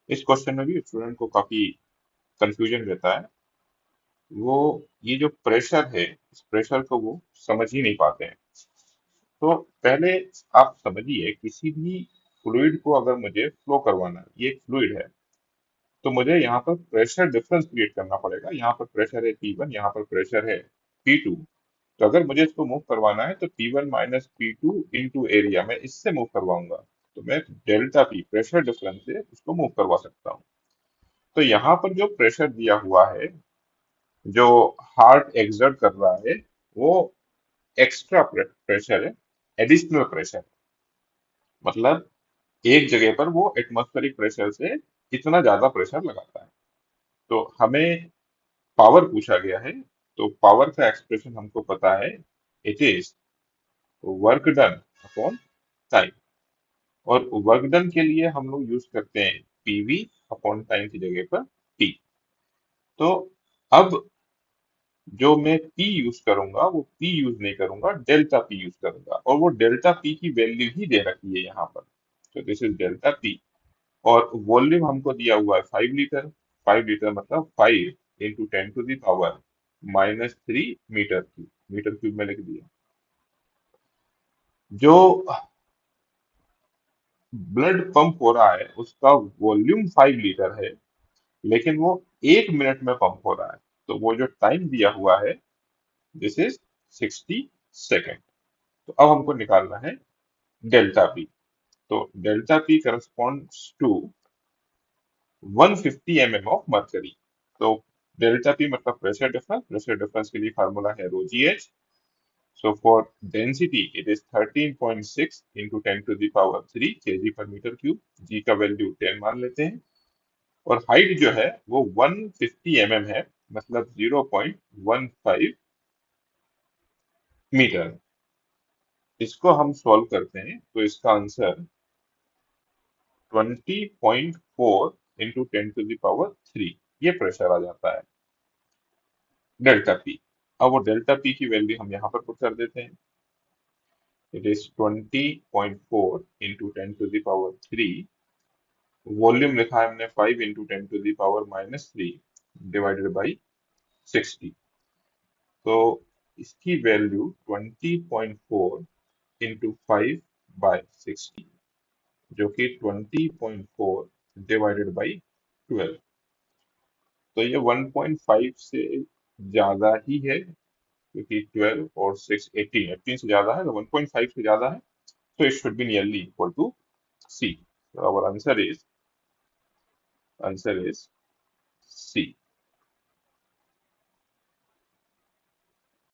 इस क्वेश्चन में भी स्टूडेंट को काफी कंफ्यूजन रहता है। वो ये जो प्रेशर है, इस प्रेशर को वो समझ ही नहीं पाते हैं। तो पहले आप समझिए, किसी भी फ्लूइड को अगर मुझे फ्लो करवाना है, ये एक फ्लूइड है, तो मुझे यहाँ पर प्रेशर डिफरेंस क्रिएट करना पड़ेगा। यहाँ पर प्रेशर है P1, यहाँ पर प्रेशर है P2। तो अगर मुझे इसको मूव करवाना है तो P1 minus P2 into area, मैं इससे मूव करवाऊंगा। तो मैं डेल्टा P प्रेशर डिफरेंस से उसको मूव करवा सकता हूँ। तो यहाँ पर जो प्रेशर दिया हुआ है, जो हार्ट एक्सर्ट कर रहा है, वो एक्स्ट्रा प्रेशर है, एडिशनल प्रेशर। मतलब एक जगह पर वो एटमॉस्फेरिक प्रेशर से इतना ज्यादा प्रेशर लगाता है। तो हमें पावर पूछा गया है, तो पावर का एक्सप्रेशन हमको पता है, it is work done upon time. और वर्क डन के लिए हम लोग यूज करते हैं पीवी अपॉन टाइम की जगह पर टी। तो अब जो मैं पी यूज करूंगा, वो पी यूज नहीं करूंगा, डेल्टा पी यूज करूंगा। और वो डेल्टा पी की वैल्यू ही दे रखी है यहाँ पर। तो दिस इज डेल्टा पी। और वॉल्यूम हमको दिया हुआ है 5 लीटर। 5 लीटर मतलब 5 × 10⁻³ -3 मीटर क्यूब, मीटर क्यूब में लिख दिया। जो ब्लड पंप हो रहा है उसका वॉल्यूम 5 लीटर है, लेकिन वो 1 मिनट में पंप हो रहा है। तो वो जो टाइम दिया हुआ है, दिस इज 60 सेकेंड। तो अब हमको निकालना है डेल्टा पी। तो delta P corresponds to 150 of mercury. तो डेल्टा पी मतलब प्रेशर डिफरेंस। प्रेशर डिफरेंस के लिए फार्मूला है rho G H. So for density it is 13.6 into 10⁻³ kg per metre cube. G का वैल्यू 10 मान लेते हैं। और हाइट जो है वो 150 है, मतलब 0.15 मीटर। इसको हम सॉल्व करते हैं तो इसका आंसर 20.4 × 10⁻³ ये प्रेशर आ जाता है, डेल्टा पी। अब वो डेल्टा पी की वैल्यू हम यहाँ पर पुट कर देते हैं। इट इज 20.4 × 10⁻³ वॉल्यूम लिखा है हमने 5 × 10⁻³ डिवाइडेड बाई 60। तो इसकी वैल्यू 20.4 × 5/60, जो कि 20.4 डिवाइडेड बाई 12। तो ये 1.5 से ज्यादा ही है, क्योंकि 12 और 6 18, 18 से ज्यादा है, तो 1.5 से ज्यादा है। तो it should be nearly equal to C. तो आवर आंसर इज सी।